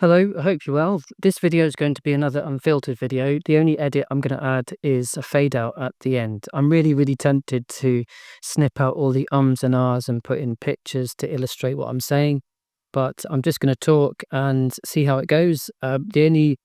Hello, I hope you're well. This video is going to be another unfiltered video. The only edit I'm going to add is a fade out at the end. I'm really tempted to snip out all the ums and ahs and put in pictures to illustrate what I'm saying, but I'm just going to talk and see how it goes. The only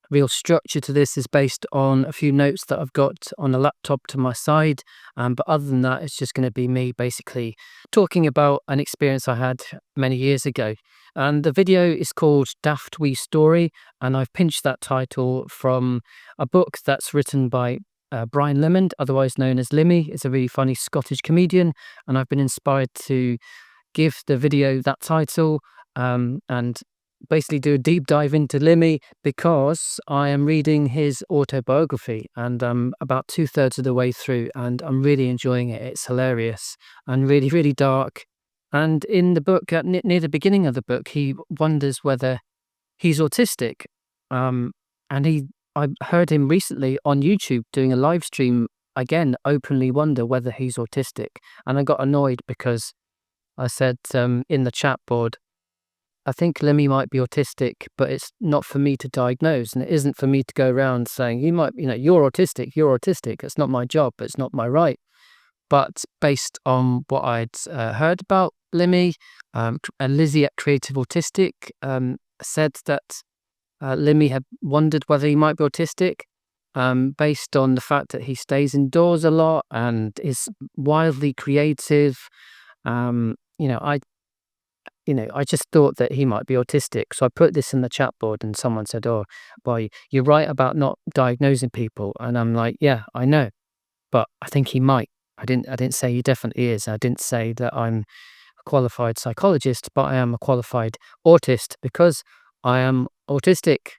real structure to this is based on a few notes that I've got on a laptop to my side. But other than that, it's just going to be me basically talking about an experience I had many years ago. And the video is called Daft Story, and I've pinched that title from a book that's written by Brian Lemond, otherwise known as Limmy. It's a really funny Scottish comedian, and I've been inspired to give the video that title and basically do a deep dive into Limmy because I am reading his autobiography, and I'm about 2/3 of the way through, and I'm really enjoying it. It's hilarious and really dark. And in the book, near the beginning of the book, he wonders whether he's autistic. Um, and I heard him recently on YouTube doing a live stream, again, openly wonder whether he's autistic. And I got annoyed because I said in the chat board, I think Lemmy might be autistic, but it's not for me to diagnose. And it isn't for me to go around saying, you're autistic. It's not my job, but it's not my right. But based on what I'd heard about Limmy, Lizzie at Creative Autistic said that Limmy had wondered whether he might be autistic, based on the fact that he stays indoors a lot and is wildly creative. I just thought that he might be autistic. So I put this in the chat board and someone said, "Oh, boy, you're right about not diagnosing people." And I'm like, yeah, I know, but I think he might. I didn't say he definitely is. I didn't say that I'm a qualified psychologist, but I am a qualified autist because I am autistic.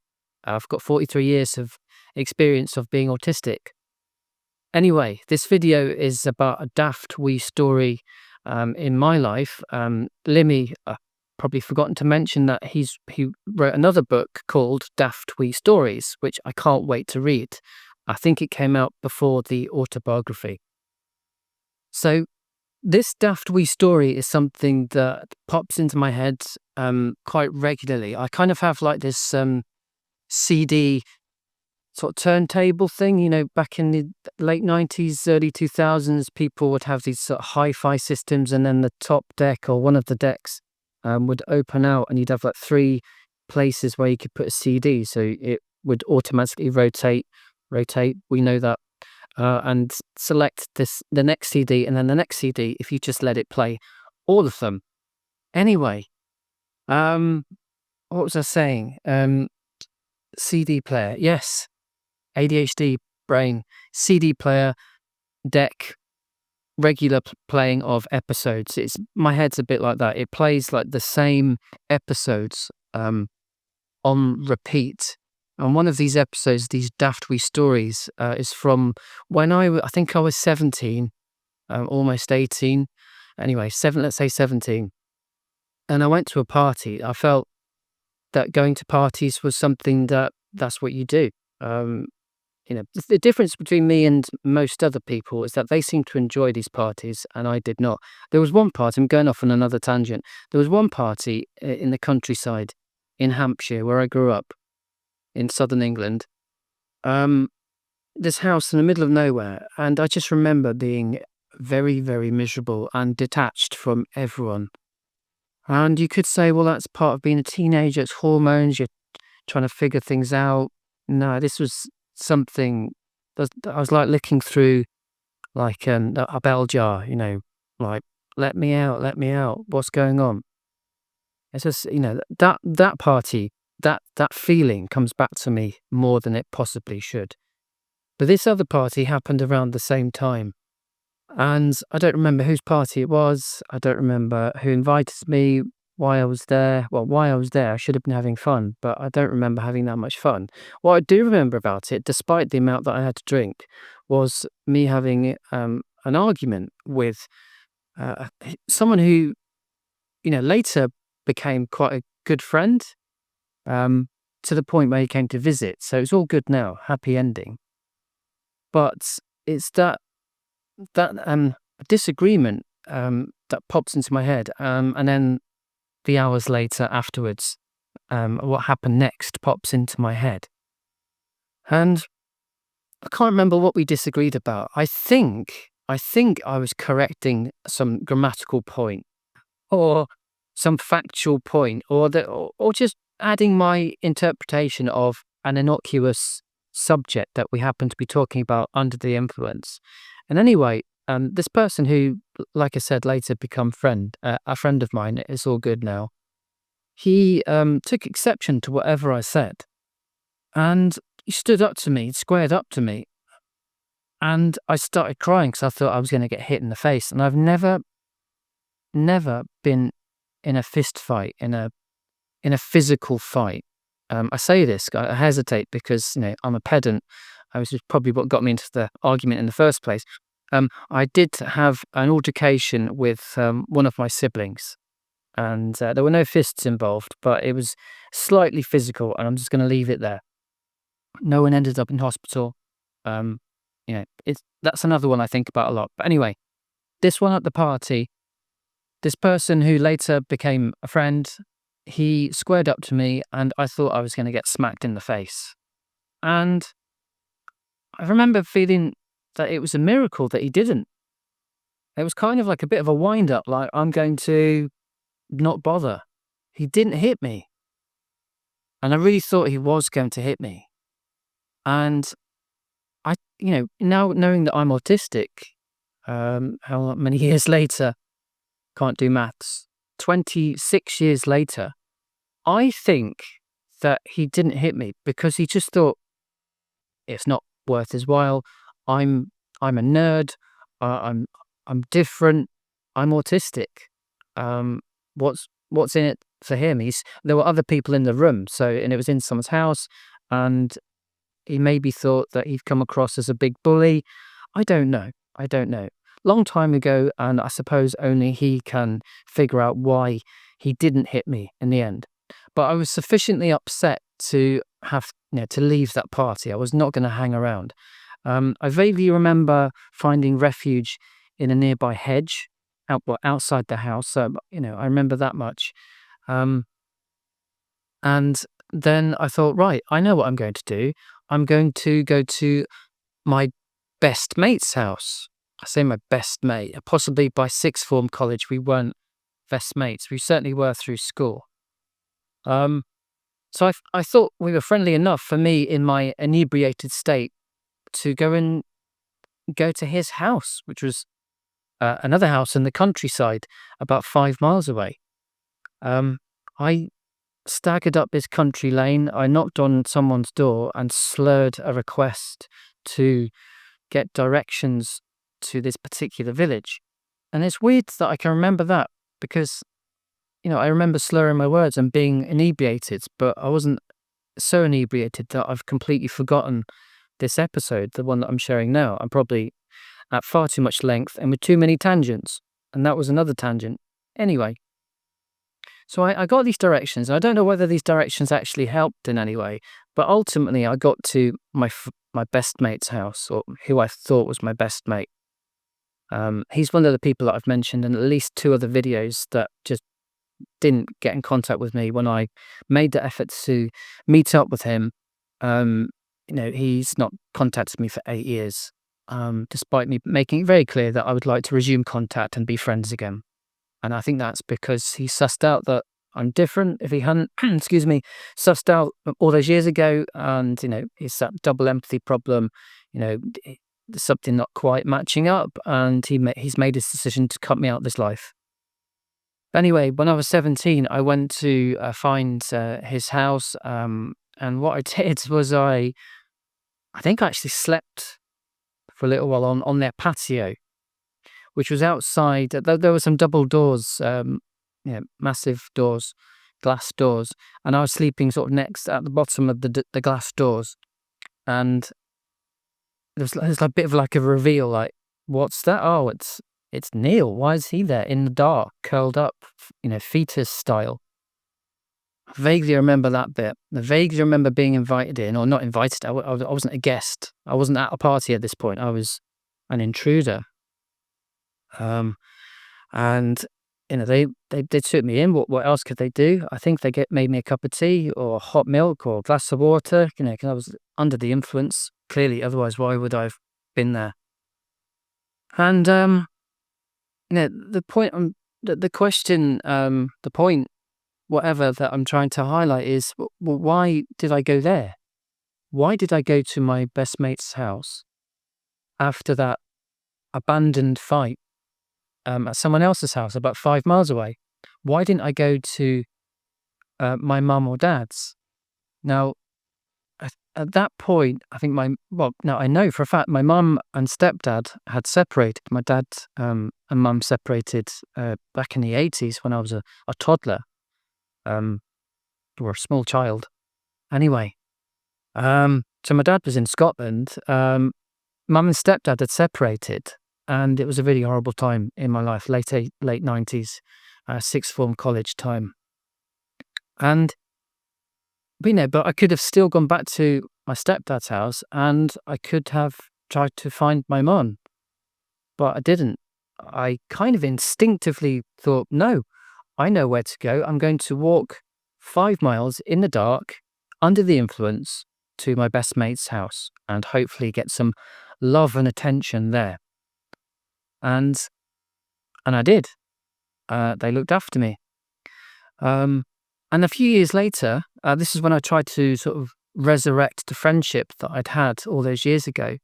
I've got 43 years of experience of being autistic. Anyway, this video is about a daft wee story in my life. Limmy, probably forgotten to mention that he wrote another book called Daft Wee Stories, which I can't wait to read. I think it came out before the autobiography. So this Daft Wee Story is something that pops into my head quite regularly. I kind of have like this CD sort of turntable thing, back in the late 90s, early 2000s, people would have these sort of hi-fi systems, and then the top deck or one of the decks would open out and you'd have like 3 places where you could put a CD. So it would automatically rotate. We know that. And select the next CD and then the next CD if you just let it play all of them. Anyway, what was I saying? CD player, yes. ADHD brain, CD player, deck, regular playing of episodes. My head's a bit like that. It plays like the same episodes on repeat. And one of these episodes, these Daft Wee Stories, is from when I think I was 17, almost 18. Anyway, let's say 17. And I went to a party. I felt that going to parties was something that's what you do. The difference between me and most other people is that they seem to enjoy these parties and I did not. There was one party, I'm going off on another tangent. There was one party in the countryside in Hampshire where I grew up in southern England. This house in the middle of nowhere, and I just remember being very miserable and detached from everyone. And you could say, well, that's part of being a teenager, it's hormones, you're trying to figure things out. No, this was something that I was like looking through like a bell jar, like, let me out, what's going on? It's just, that party, that feeling comes back to me more than it possibly should. But this other party happened around the same time. And I don't remember whose party it was. I don't remember who invited me, why I was there. Well, why I was there, I should have been having fun, but I don't remember having that much fun. What I do remember about it, despite the amount that I had to drink, was me having an argument with someone who, later became quite a good friend, to the point where he came to visit. So it's all good now, happy ending. But it's that disagreement that pops into my head, and then the hours later afterwards, what happened next pops into my head. And I can't remember what we disagreed about. I think I was correcting some grammatical point or some factual point or just adding my interpretation of an innocuous subject that we happen to be talking about under the influence. And anyway, this person who, like I said, later become a friend of mine, it's all good now. He took exception to whatever I said, and he stood up to me, squared up to me, and I started crying because I thought I was going to get hit in the face. And I've never been in a fist fight, in a physical fight. I say this, I hesitate because I'm a pedant. I was just probably what got me into the argument in the first place. I did have an altercation with one of my siblings, and there were no fists involved, but it was slightly physical, and I'm just going to leave it there. No one ended up in hospital. That's another one I think about a lot. But anyway, this one at the party, this person who later became a friend, he squared up to me, and I thought I was going to get smacked in the face. And I remember feeling that it was a miracle that he didn't. It was kind of like a bit of a wind up, like I'm going to not bother. He didn't hit me. And I really thought he was going to hit me. And now knowing that I'm autistic, how many years later, can't do maths, 26 years later, I think that he didn't hit me because he just thought it's not worth his while. I'm a nerd. I'm different. I'm autistic. What's in it for him? There were other people in the room, and it was in someone's house, and he maybe thought that he'd come across as a big bully. I don't know. Long time ago, and I suppose only he can figure out why he didn't hit me in the end. But I was sufficiently upset to have to leave that party. I was not going to hang around. I vaguely remember finding refuge in a nearby hedge outside the house. So I remember that much. And then I thought, right, I know what I'm going to do. I'm going to go to my best mate's house. I say my best mate. Possibly by sixth form college, we weren't best mates. We certainly were through school. So I thought we were friendly enough for me in my inebriated state to go to his house, which was another house in the countryside about 5 miles away. I staggered up this country lane. I knocked on someone's door and slurred a request to get directions to this particular village. And it's weird that I can remember that because, I remember slurring my words and being inebriated, but I wasn't so inebriated that I've completely forgotten this episode, the one that I'm sharing now. I'm probably at far too much length and with too many tangents. And that was another tangent. Anyway, so I got these directions. I don't know whether these directions actually helped in any way, but ultimately I got to my best mate's house, or who I thought was my best mate. He's one of the people that I've mentioned in at least 2 other videos that just didn't get in contact with me when I made the effort to meet up with him. He's not contacted me for 8 years, despite me making it very clear that I would like to resume contact and be friends again. And I think that's because he sussed out that I'm different. If he hadn't, sussed out all those years ago, and it's that double empathy problem. There's something not quite matching up, and he's made his decision to cut me out of his life. Anyway, when I was 17, I went to find his house, and what I did was I think I actually slept for a little while on their patio, which was outside. There were some double doors, massive doors, glass doors, and I was sleeping sort of next at the bottom of the glass doors, and there's like a bit of like a reveal, like, what's that? Oh, it's Neil. Why is he there in the dark, curled up, fetus style? I vaguely remember that bit. I vaguely remember being invited in, or not invited. I wasn't a guest. I wasn't at a party at this point. I was an intruder. And they took me in. What else could they do? I think they made me a cup of tea or hot milk or a glass of water, because I was under the influence, clearly, otherwise why would I have been there? And the point the question, the point, whatever that I'm trying to highlight is, well, why did I go there? Why did I go to my best mate's house after that abandoned fight at someone else's house about 5 miles away? Why didn't I go to my mum or dad's? Now, at that point, I think now I know for a fact my mum and stepdad had separated. My dad and mum separated back in the 80s when I was a toddler, or a small child. Anyway, so my dad was in Scotland. Mum and stepdad had separated, and it was a really horrible time in my life, late 90s, sixth form college time. And, but I could have still gone back to my stepdad's house and I could have tried to find my mum, but I didn't. I kind of instinctively thought, no, I know where to go. I'm going to walk 5 miles in the dark, under the influence, to my best mate's house and hopefully get some love and attention there. And I did. They looked after me. And a few years later, this is when I tried to sort of resurrect the friendship that I'd had all those years ago.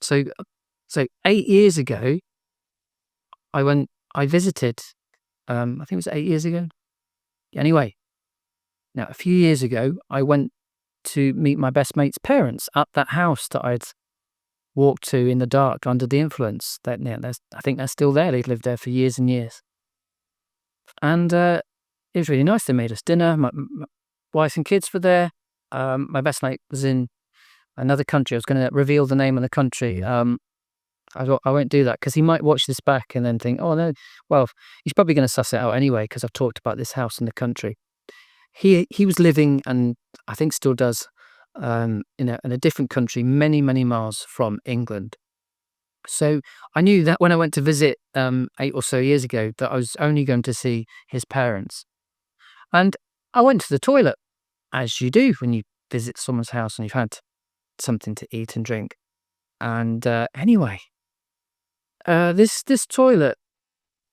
So 8 years ago, I visited, I think it was 8 years ago. Anyway, now a few years ago, I went to meet my best mate's parents at that house that I'd walked to in the dark under the influence. I think they're still there. They'd lived there for years and years. And it was really nice. They made us dinner. My wife and kids were there. My best mate was in another country. I was going to reveal the name of the country. I won't do that because he might watch this back and then think, oh, no. Well, he's probably going to suss it out anyway because I've talked about this house in the country. He was living, and I think still does, in a different country, many, many miles from England. So I knew that when I went to visit 8 or so years ago that I was only going to see his parents. And I went to the toilet, as you do when you visit someone's house and you've had something to eat and drink. And anyway, this toilet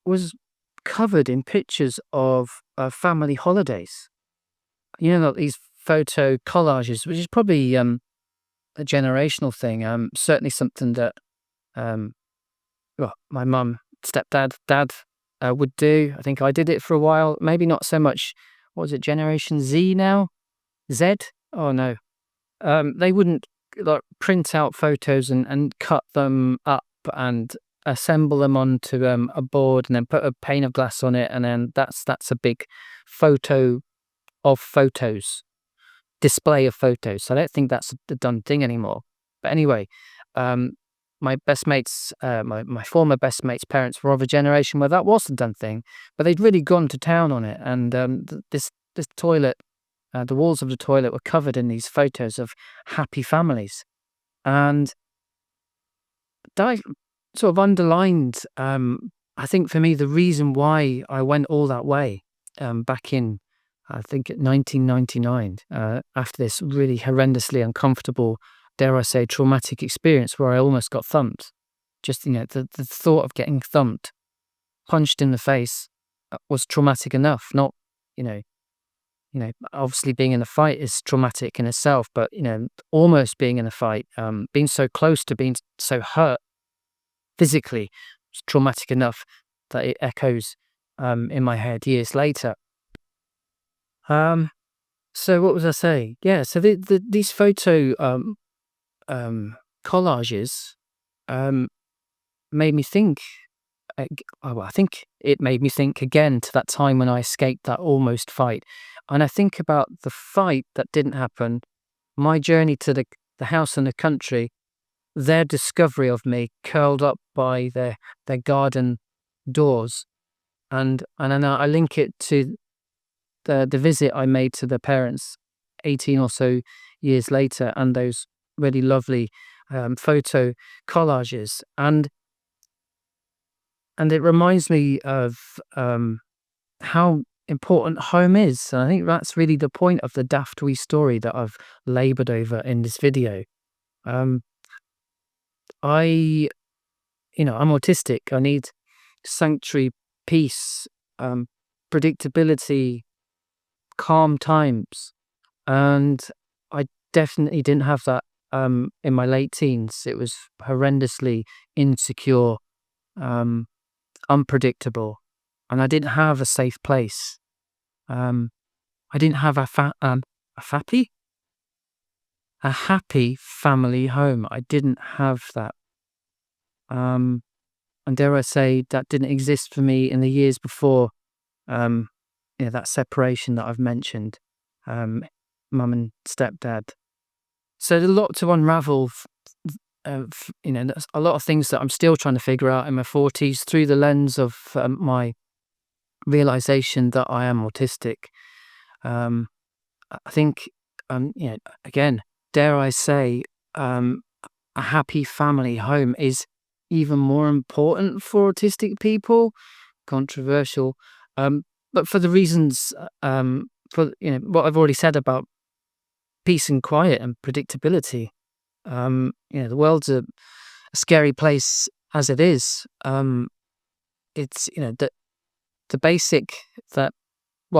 was covered in pictures of family holidays. Like these photo collages, which is probably a generational thing. Certainly something that my mum, stepdad, dad would do. I think I did it for a while. Maybe not so much. What was it? Generation Z now? Z? Oh no. They wouldn't print out photos and cut them up and assemble them onto a board and then put a pane of glass on it, and then that's a big photo of photos, display of photos. So I don't think that's the done thing anymore. But anyway, my best mates, my former best mates' parents were of a generation where that was the done thing, but they'd really gone to town on it. And this toilet, the walls of the toilet were covered in these photos of happy families, and that sort of underlined, I think for me, the reason why I went all that way back in, I think, 1999, after this really horrendously uncomfortable, dare I say, traumatic experience where I almost got thumped. Just, the thought of getting thumped, punched in the face, was traumatic enough. Not, obviously being in a fight is traumatic in itself, but, almost being in a fight, being so close to being so hurt physically was traumatic enough that it echoes in my head years later. So what was I saying? Yeah, so these photo collages made me think. I think it made me think again to that time when I escaped that almost fight, and I think about the fight that didn't happen, my journey to the house in the country, their discovery of me curled up by their garden doors, and then I link it to the visit I made to their parents 18 or so years later, and those really lovely photo collages. And And it reminds me of how important home is. And I think that's really the point of the Daft story that I've labored over in this video. Um, I, I'm autistic. I need sanctuary, peace, um, predictability, calm times. And I definitely didn't have that in my late teens. It was horrendously insecure, um, unpredictable, and I didn't have a safe place. Um, I didn't have a fappy, a happy family home. I didn't have that. Um, and dare I say, that didn't exist for me in the years before. Um, that separation that I've mentioned, mum and stepdad. So there's a lot to unravel. There's a lot of things that I'm still trying to figure out in my 40s through the lens of my realization that I am autistic. Um, I think, again, dare I say, a happy family home is even more important for autistic people. Controversial, um, but for the reasons, for what I've already said about peace and quiet and predictability. The world's a scary place as it is. It's the basic that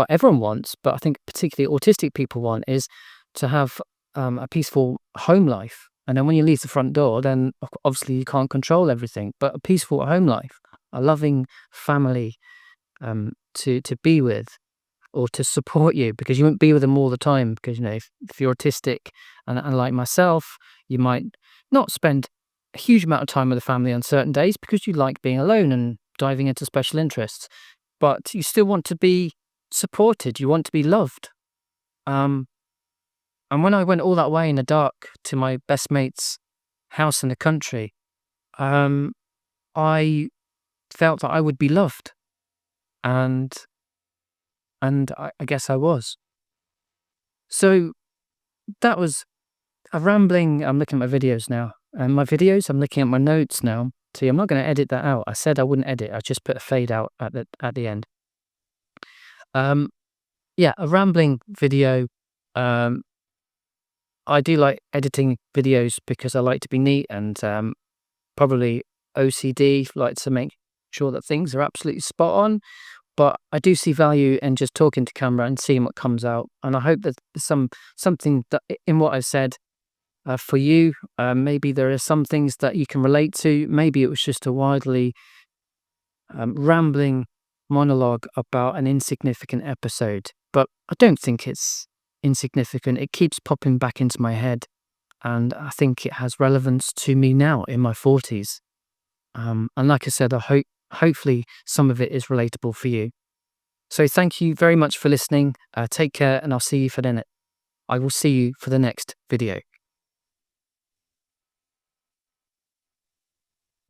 everyone wants, but I think particularly autistic people want is to have a peaceful home life. And then when you leave the front door, then obviously you can't control everything. But a peaceful home life, a loving family to be with, or to support you, because you won't be with them all the time. Because if you're autistic and like myself, you might not spend a huge amount of time with the family on certain days because you like being alone and diving into special interests. But you still want to be supported. You want to be loved. And when I went all that way in the dark to my best mate's house in the country, I felt that I would be loved, and I guess I was. So that was a rambling. I'm looking at my videos now, and I'm looking at my notes now. See, I'm not going to edit that out. I said I wouldn't edit. I just put a fade out at the end. Yeah, a rambling video. I do like editing videos because I like to be neat and probably OCD, like to make sure that things are absolutely spot on. But I do see value in just talking to camera and seeing what comes out. And I hope that there's something that in what I've said for you. Maybe there are some things that you can relate to. Maybe it was just a wildly rambling monologue about an insignificant episode. But I don't think it's insignificant. It keeps popping back into my head. And I think it has relevance to me now in my 40s. And like I said, hopefully some of it is relatable for you. So thank you very much for listening. Take care, and I will see you for the next video.